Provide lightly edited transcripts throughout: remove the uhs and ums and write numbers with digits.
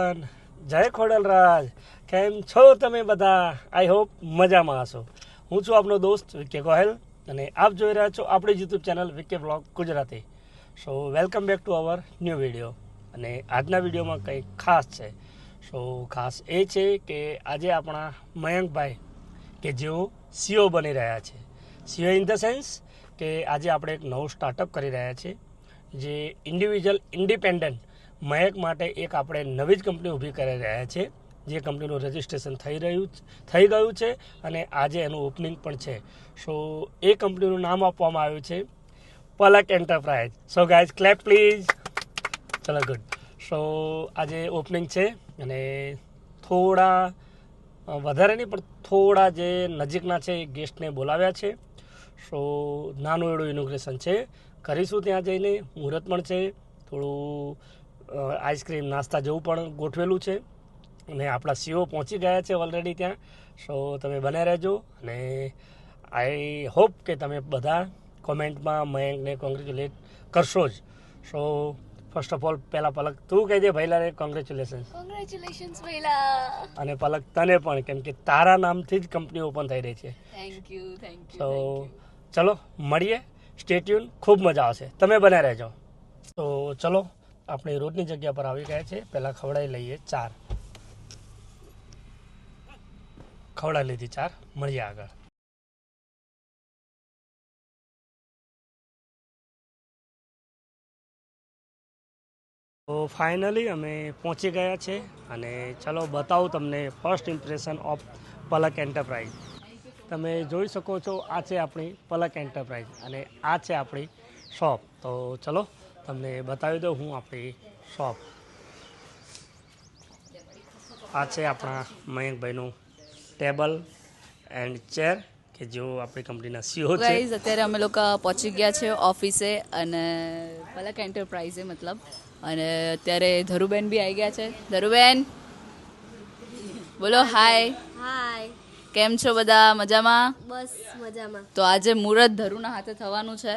Everyone, જય ખોડલરાજ. કેમ છો તમે બધા? આઈ હોપ મજામાં હશો. હું છું આપનો દોસ્ત વિકે ગોહેલ અને આપ જોઈ રહ્યા છો આપણી YouTube channel Vike vlog Gujarati. So welcome back to our new video. અને આજના વિડીયોમાં કંઈક ખાસ છે. સો ખાસ એ છે કે આજે આપણા મયંકભાઈ કે જેઓ સીઓ બની રહ્યા છે. સીઓ ઇન ધ સેન્સ કે આજે આપણે એક નવું સ્ટાર્ટઅપ કરી રહ્યા છીએ, જે ઇન્ડિપેન્ડન્ટ મયંક માટે એક આપણે નવી જ કંપની ઊભી કરી રહ્યા છે. જે કંપનીનું રજિસ્ટ્રેશન થઈ ગયું છે અને આજે એનું ઓપનિંગ પણ છે. સો એ કંપનીનું નામ આપવામાં આવ્યું છે Palak enterprise. So guys clap please. ચલો ગુડ. સો આજે ઓપનિંગ છે અને થોડા વધારે નહીં પણ થોડા જે નજીકના છે એ ગેસ્ટને બોલાવ્યા છે. સો નાનું એડું ઇનોગ્રેશન છે, કરીશું ત્યાં જઈને. મુહૂર્ત પણ છે, થોડું આઈસ્ક્રીમ નાસ્તા જેવું પણ ગોઠવેલું છે અને આપણા સીઓ પહોંચી ગયા છે ઓલરેડી ત્યાં. સો તમે બને રહેજો અને આઈ હોપ કે તમે બધા કોમેન્ટમાં મયંકને કોંગ્રેચ્યુલેટ કરશો જ. સો ફર્સ્ટ ઓફ ઓલ પહેલાં પલક તું કહેજે ભૈલા રે કોંગ્રેચ્યુલેશન. અને પલક તને પણ, કેમ કે તારા નામથી જ કંપની ઓપન થઈ રહી છે. Thank you. સો ચલો મળીએ, સ્ટે ટ્યુન, ખૂબ મજા આવશે, તમે બને રહેજો. તો ચલો આપણે રોજની જગ્યા પર આવી ગયા છે. પહેલાં ખવડાવી લઈએ ચાર. ખવડાવી લીધી ચાર, મળીએ આગળ. તો ફાઇનલી અમે પહોંચી ગયા છે અને ચલો બતાવું તમને first impression of Palak enterprise. તમે જોઈ શકો છો, આ છે આપણી પલક એન્ટરપ્રાઇઝ અને આ છે આપણી શોપ. તો ચલો તમને બતાવી દઉં હું આપણી શોપ. આ છે આપણા મયંકભાઈનું ટેબલ એન્ડ ચેર કે જેઓ આપણી કંપનીના સીઓ છે. ગાઈઝ અત્યારે અમે લોકો પહોંચી ગયા છે ઓફિસે અને પલક એન્ટરપ્રાઇઝે મતલબ. અને અત્યારે ધરુબેન બી આવી ગયા છે. ધરુબેન બોલો હાય. હાય, કેમ છો બધા? મજામાં? બસ મજામાં. તો આજે મુહૂર્ત ધરુના હાથે થવાનું છે,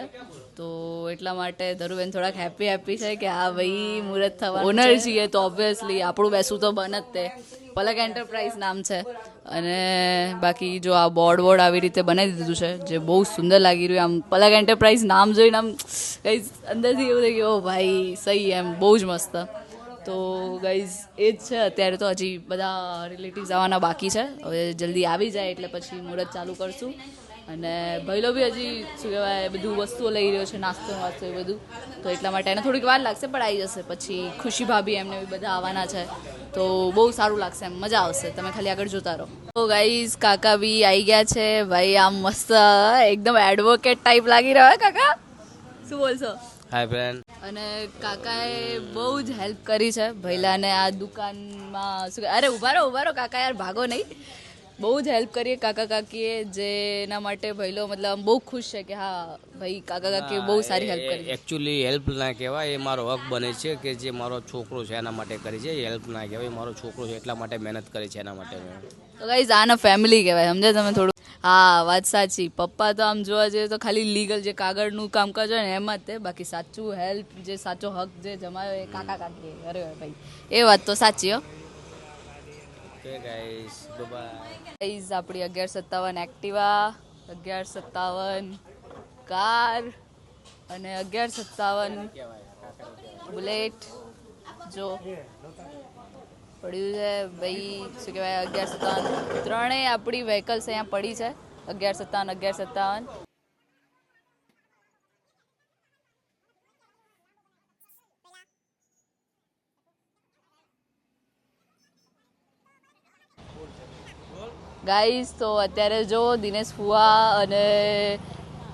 તો એટલા માટે ધરુબેન થોડાક હેપી છે કે હા ભાઈ મુહૂર્ત થવાનું. ઓનર છીએ તો ઓબ્વિયસલી આપણું બેસવું તો બને જ તે. પલક એન્ટરપ્રાઇઝ નામ છે. અને બાકી જો આ બોર્ડ આવી રીતે બનાવી દીધું છે, જે બહુ સુંદર લાગી રહ્યું. આમ પલક એન્ટરપ્રાઇઝ નામ જોઈને આમ ગાઈઝ અંદરથી એવું થઈ ગયું, ઓ ભાઈ સહી, એમ બહુ જ મસ્ત. તો ગાઈઝ એ જ છે. અત્યારે તો હજી બધા રિલેટિવ્સ આવવાના બાકી છે. હવે જલ્દી આવી જાય એટલે પછી મુહૂર્ત ચાલુ કરશું. અને ભઈલો બી હજી શું કહેવાય બધું વસ્તુઓ લઈ રહ્યો છે, નાસ્તો વાસ્તો એ બધું. તો એટલા માટે એને થોડીક વાર લાગશે પણ આવી જશે. પછી ખુશી ભાભી એમને બી બધા આવવાના છે, તો બહુ સારું લાગશે, એમ મજા આવશે. તમે ખાલી આગળ જોતા રહો. તો ગાઈઝ કાકા બી આવી ગયા છે. ભાઈ આમ મસ્ત એકદમ એડવોકેટ ટાઈપ લાગી રહ્યો. કાકા શું બોલશો? Hi friend. અને કાકાએ બહુ જ હેલ્પ કરી છે ભૈલાને આ દુકાનમાં. શું અરે ઉભા રહો કાકા, યાર ભાગો નહીં. બહુ જ હેલ્પ કરી કાકા કાકીએ, જેના માટે ભૈલો મતલબ બહુ ખુશ છે કે હા ભાઈ કાકા કાકીએ બહુ સારી હેલ્પ કરી. એકચ્યુઅલી હેલ્પ ના કહેવાય, એ મારો હક બને છે કે જે મારો છોકરો છે એના માટે કરી છે. હેલ્પ ના કહેવાય, મારો છોકરો છે એટલા માટે મહેનત કરી છે એના માટે. તો ગાઈઝ આને ફેમિલી કહેવાય, સમજે તમે થોડું. હા વાત સાચી. પપ્પા તો આમ જોવા જઈએ તો ખાલી લીગલ જે કાગળનું કામકાજ હોય ને એમાં જ તે, બાકી સાચું હેલ્પ જે સાચો હક જે જમાયો એ કાકા કાકી. અરે ભાઈ એ વાત તો સાચી હો. Okay guys, by. ગાઈઝ આપણી 1157 એક્ટિવા, 1157 કાર અને 1157 બુલેટ જો પડ્યું છે ભાઈ. શું કહેવાય 1157 ત્રણેય આપણી વ્હીકલ્સ અહીંયા પડી છે. 1157 ગાઈઝ. તો અત્યારે જો દિનેશ ફુવા અને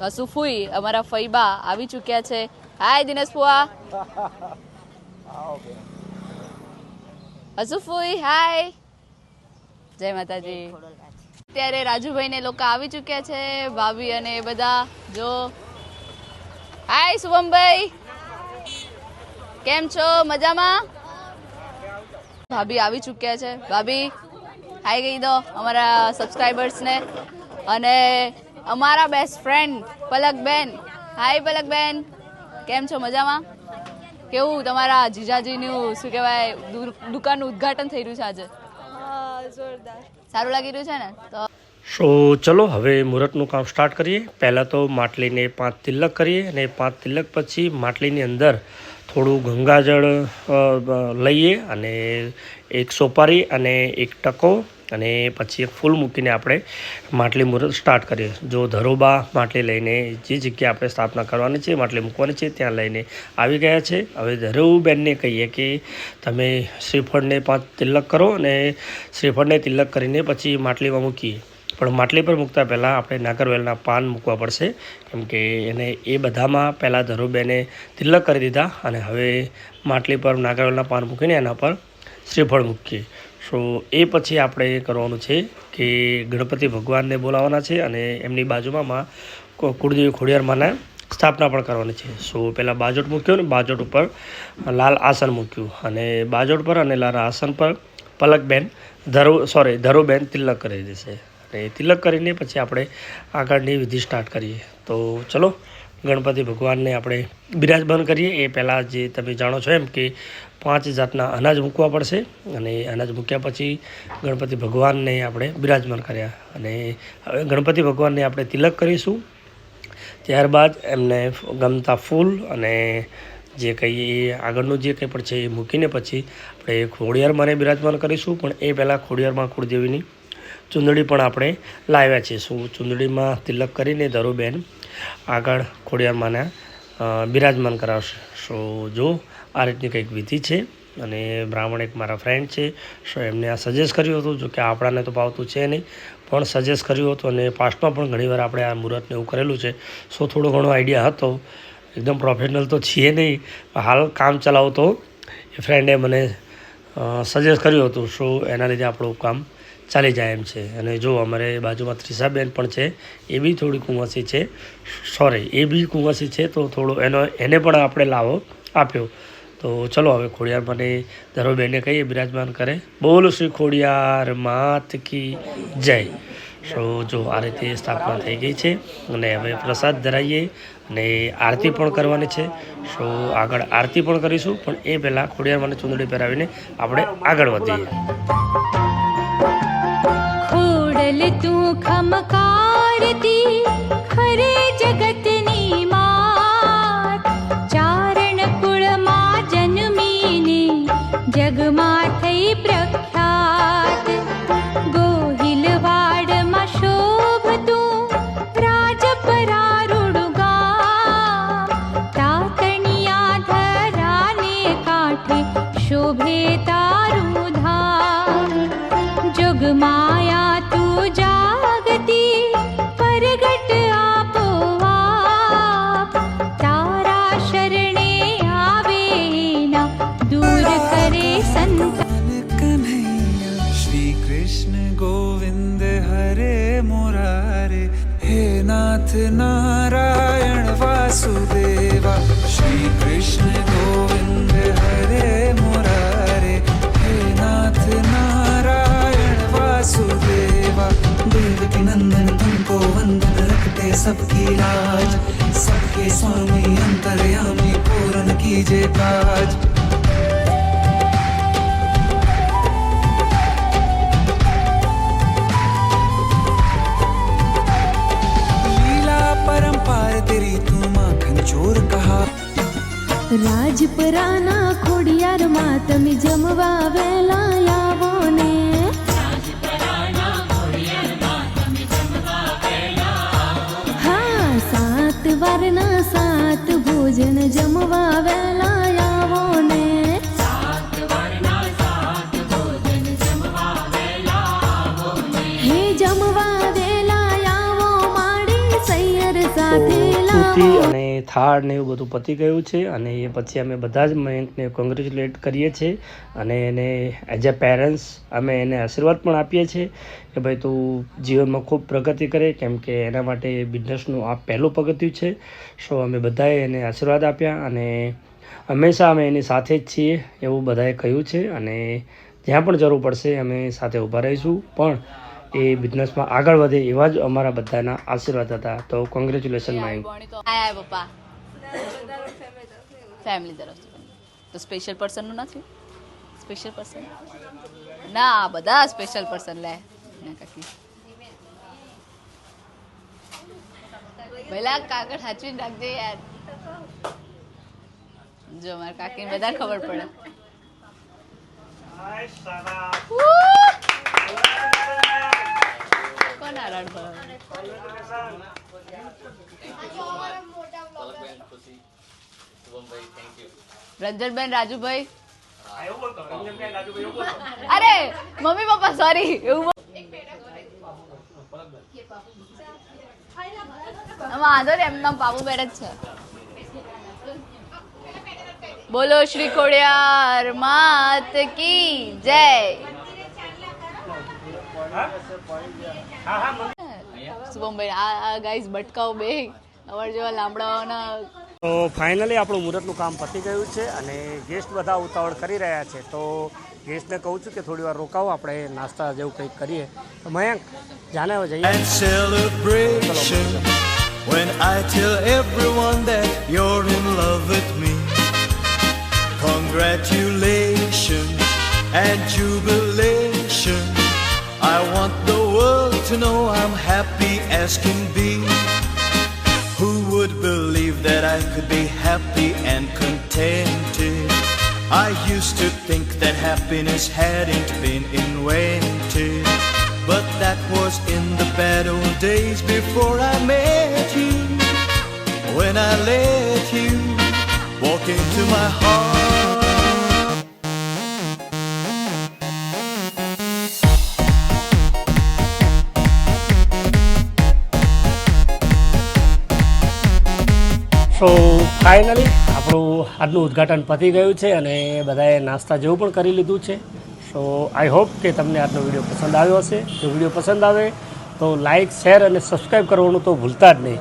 હસુ ફુઈ અમારા ફઈબા આવી ચૂક્યા છે. હાય દિનેશ ફુવા. હસુ ફુઈ હાય. જય માતાજી. અત્યારે રાજુભાઈ ને લોકો આવી ચૂક્યા છે, ભાભી અને એ બધા. જો હાય શુભમભાઈ, કેમ છો? મજામાં? ભાભી આવી ચૂક્યા છે. ભાભી હાય કહી દો અમારા સબસ્ક્રાઈબર્સને. અને અમારા બેસ્ટ ફ્રેન્ડ પલકબેન. હાય પલકબેન, કેમ છો? મજામાં? કેવું તમારા જીજાજીનું શું કહેવાય દુકાનનું ઉદ્ઘાટન થઈ રહ્યું છે આજે? જોરદાર. સારું લાગી રહ્યું છે ને? તો સો ચલો હવે મુહૂર્તનું કામ સ્ટાર્ટ કરીએ. પહેલાં તો માટલીને 5 તિલક કરીએ અને 5 તિલક પછી માટલીની અંદર થોડું ગંગાજળ લઈએ અને એક સોપારી અને એક ટકો અને પછી એક ફૂલ મૂકીને આપણે માટલી મુહૂર્ત સ્ટાર્ટ કરીએ. જો ધરોબા માટલી લઈને જે જગ્યાએ આપણે સ્થાપના કરવાની છે, માટલી મૂકવાની છે, ત્યાં લઈને આવી ગયા છે. હવે ધરોબેનને કહીએ કે તમે શ્રીફળને 5 તિલક કરો અને શ્રીફળને તિલક કરીને પછી માટલીમાં મૂકીએ. પણ માટલી પર મૂકતા પહેલાં આપણે નાગરવેલના પાન મૂકવા પડશે, કેમ કે એને એ બધામાં પહેલાં ધરોબેને તિલક કરી દીધા અને હવે માટલી પર નાગરવેલના પાન મૂકીને એના પર શ્રીફળ મૂકીએ. સો એ પછી આપણે કરવાનું છે કે ગણપતિ ભગવાનને બોલાવવાના છે અને એમની બાજુમાં કુળદેવી ખોડિયારમાંના સ્થાપના પણ કરવાની છે. સો પહેલાં બાજોટ મૂક્યો ને બાજોટ ઉપર લાલ આસન મૂક્યું અને બાજોટ પર અને લાલ આસન પર પલકબેન ધરોબેન તિલક કરી દેશે અને તિલક કરીને પછી આપણે આગળની વિધિ સ્ટાર્ટ કરીએ. તો ચલો ગણપતિ ભગવાનને આપણે બિરાજમાન કરીએ. એ પહેલાં જે તમે જાણો છો એમ કે 5 જાતના અનાજ મૂકવા પડશે અને અનાજ મૂક્યા પછી ગણપતિ ભગવાનને આપણે બિરાજમાન કર્યા અને હવે ગણપતિ ભગવાનને આપણે તિલક કરીશું. ત્યારબાદ એમને ગમતા ફૂલ અને જે કંઈ આગળનું જે કંઈ પણ છે એ મૂકીને પછી આપણે ખોડિયારમાંને બિરાજમાન કરીશું. પણ એ પહેલાં ખોડિયારમાં કુળદેવીની ચૂંદડી પણ આપણે લાવ્યા છે. શું ચૂંદડીમાં તિલક કરીને ધરોબેન આગળ ખોડિયારમાંને બિરાજમાન કરાવશે. સો જો આ રીતની કંઈક વિધિ છે અને બ્રાહ્મણ એક મારા ફ્રેન્ડ છે, સો એમને આ સજેસ્ટ કર્યું હતું. જો કે આપણાને તો ભાવતું છે નહીં, પણ સજેસ્ટ કર્યું હતું અને પાસ્ટમાં પણ ઘણીવાર આપણે આ મુહૂર્તને એવું કરેલું છે. સો થોડો ઘણો આઈડિયા હતો. એકદમ પ્રોફેશનલ તો છીએ નહીં, હાલ કામ ચલાવતો એ ફ્રેન્ડે મને સજેસ્ટ કર્યું હતું. સો એના લીધે આપણું કામ ચાલી જાય એમ છે. અને જો અમારે બાજુમાં ત્રિષાબેન પણ છે, એ બી થોડી કુંવાસી છે, એ બી કુંવાસી છે, તો થોડો એને પણ આપણે લાવો આપ્યો. તો ચલો હવે ખોડિયારમાંને ધરોબેનને કહીએ બિરાજમાન કરે. બોલ શ્રી ખોડિયાર માત કી જય. સો જો આ રીતે સ્થાપના થઈ ગઈ છે અને હવે પ્રસાદ ધરાવીએ અને આરતી પણ કરવાની છે. સો આગળ આરતી પણ કરીશું, પણ એ પહેલાં ખોડિયારમાંને ચૂંદડી પહેરાવીને આપણે આગળ વધીએ. ખોડલ તું ખમકારતી ખરે જગતની માત, ચારણ કુળમાં જન્મીને જગમાં થઈ પ્રખ્યાત. ગોહિલવાડમાં શોભતું રાજપરારૂઢ ગામ, તાતણિયા ધરાને કાંઠે શોભે તારું ધામ. જોગમાયા તું જાગતી પરગટ આપોઆપ, તારા શરણે આવે ના દૂર કરે સંતાપ. कन्हैया श्री कृष्ण गोविंद हरे मुरारे, हे नाथ नारायण वासुदेवा. श्री कृष्ण गोविंद हरे मुरारे, हे नाथ नारायण वासुदेवा. देवकी नंदन तुमको वंदन रखते सबकी लाज, सबके स्वामी अंतर्यामी पूर्ण कीजे काज. तेरी तू माखन चोर कहा. રાજપરાના ખોડિયારમાં તમે જમવા વેલા આવો ને, હા 7 વારના 7 ભોજન જમવા વેલા આવો ને. હે જમવા વેલા આવો માડી સૈયર સાથે સ્તુતિ અને થાળ ને એવું બધું પતી ગયું છે અને એ પછી અમે બધા જ મયંકને કોંગ્રેચ્યુલેટ કરીએ છીએ અને એને એઝ અ પેરેન્ટ્સ અમે એને આશીર્વાદ પણ આપીએ છીએ કે ભાઈ તું જીવનમાં ખૂબ પ્રગતિ કરે, કેમ કે એના માટે બિઝનેસનું આ પહેલું પગથિયું છે. સો અમે બધાએ એને આશીર્વાદ આપ્યા અને હંમેશા અમે એની સાથે જ છીએ એવું બધાએ કહ્યું છે અને જ્યાં પણ જરૂર પડશે અમે સાથે ઊભા રહીશું. પણ એ બિઝનેસમાં આગળ વધે એવા જ અમારા બધાના આશીર્વાદ હતા. તો કોંગ્રેચ્યુલેશન મયંક. આયા પપ્પા ફેમિલી તરફથી. તો સ્પેશિયલ પર્સનનું નથી સ્પેશિયલ પર્સન ના બધા સ્પેશિયલ પર્સન લે ના કાકી પહેલા કાગળ સાચવીને રાખજે યાર જો મારા કાકીને બધા ખબર પડે કોણ આરાડ રંજનબેન રાજુભાઈ અરે મમ્મી પપ્પા સોરી એવું વાંધો ને એમના બાબુબેન જ છે બોલો શ્રી ખોડિયાર માત કી જય શુભમભાઈ આ ગાઈસ બટકાઓ બે અમારા જેવા લાંબડાઓના તો ફાઇનલી આપણું મુહૂર્તનું કામ પતી ગયું છે અને ગેસ્ટ બધા ઉતાવળ કરી રહ્યા છે તો ગેસ્ટને કહું છું કે થોડી વાર રોકાવો આપણે નાસ્તા જેવું કંઈક કરીએ તો મયંક જાને હવે જઈએ And celebration when I tell everyone that you're in love with me. Congratulations and jubilation. I want the world to know I'm happy as can be. Who would believe that I could be happy and contented? I used to think that happiness hadn't been invented, but that was in the bad old days before I met you. When I let you walk into my heart. So finally આપણું આજનું ઉદ્ઘાટન પતી ગયું છે અને બધાએ નાસ્તા જેવું પણ કરી લીધું છે સો આઈ હોપ કે તમને આજનો વિડીયો પસંદ આવ્યો હશે જો વિડીયો પસંદ આવે તો લાઇક શેર અને સબસ્ક્રાઈબ કરવાનું તો ભૂલતા જ નહીં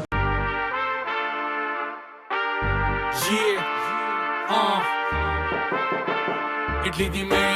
એટલી ધી મેં